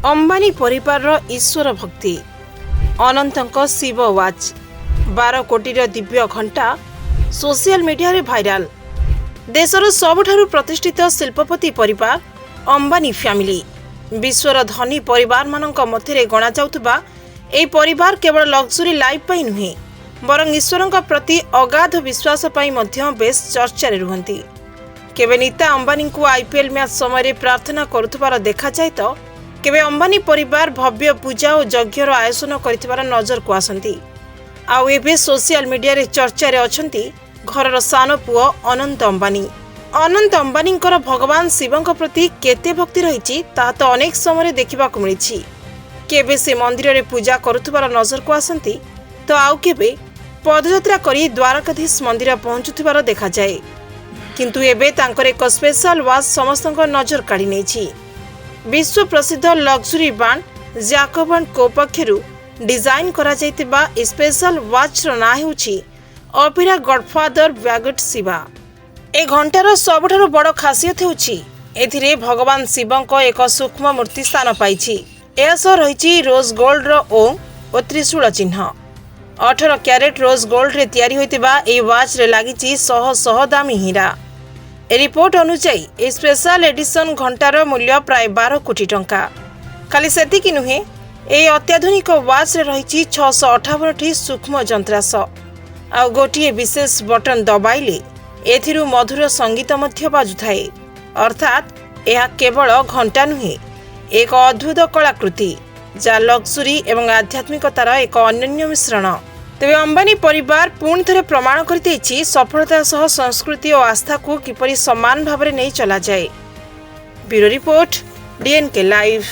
अंबानी परिवार ईश्वर भक्ति अनंतଙ୍କ शिव वाच 12 कोटी दिव्य घंटा सोशल मीडिया रे भाइराल। देशर सबुठारु प्रतिष्ठित शिल्पपति परिवार अंबानी फैमिली विश्वर धनी परिवार मानक मध्य गणा जाउतबा ए परिवार केवल लग्जरी लाइफ पाई नुहे बरं ईश्वर प्रति अगाध विश्वास पाई मध्य बेस चर्चा रे रुहंती। केवे नीता अंबानी को आईपीएल मैच समय प्रार्थना करुथबार देखा जाए तो केवे अंबानी परिवार भव्य पूजा और यज्ञर आयोजन कर नजर को आसती। आउ एबे सोशल मीडिया रे चर्चा रे अछंती घरर सान पुओ अनंत अंबानी। अनंत अंबानी भगवान शिवंक प्रति केते भक्ति रही तो अनेक समय देखा मिली। केवे से मंदिर रे पूजा करुथबार नजर को आसती तो आउ केवे पदयात्रा करी द्वारकाधीश मंदिर पहुंचुथिबार देखा जाए। किंतु एबे तांकर एक स्पेशल वाच समस्तक नजर काढ़ी नेछि। विश्व प्रसिद्ध लग्जरी ब्रांड जैकब & को पक्षरु डिजाइन करा जायतिबा स्पेशल वाच रो ना हेउछि अपेरा गॉडफादर बैगेट शिवा। ए घंटार सबुठारु बड़ खासियत हेउछि एथिरे भगवान शिवंक एक सूक्ष्म मूर्ति स्थान पाइछि। एहा सह रहिछि रोज गोल्ड रो ओम और त्रिशूल चिन्ह। 18 क्यारेट रोज गोल्ड रे तैयारी होइतिबा ए वाच रे लागिछि शह दामी हीरा। ए रिपोर्ट अनुसार ए स्पेशल एडिशन घंटार मूल्य प्राय 12 कोटी टंका। खाली सेतिकी नुहे ए अत्याधुनिक वाच रे रहिछि 658 टी सूक्ष्म जंत्रांश आ गोटिए विशेष बटन दबाइले एथिरु मधुर संगीत मध्य बाजुथाए। अर्थात यह केवल घंटा नुहे एक अद्भुत कलाकृति जा लग्जरी एवं आध्यात्मिकतार एक अनन्य मिश्रण। तेबे अंबानी परिवार पुणी थे प्रमाण कर सफलता सह संस्कृति और आस्था को किपरि समान भाव में नहीं चला जाए। Bureau report DNK live.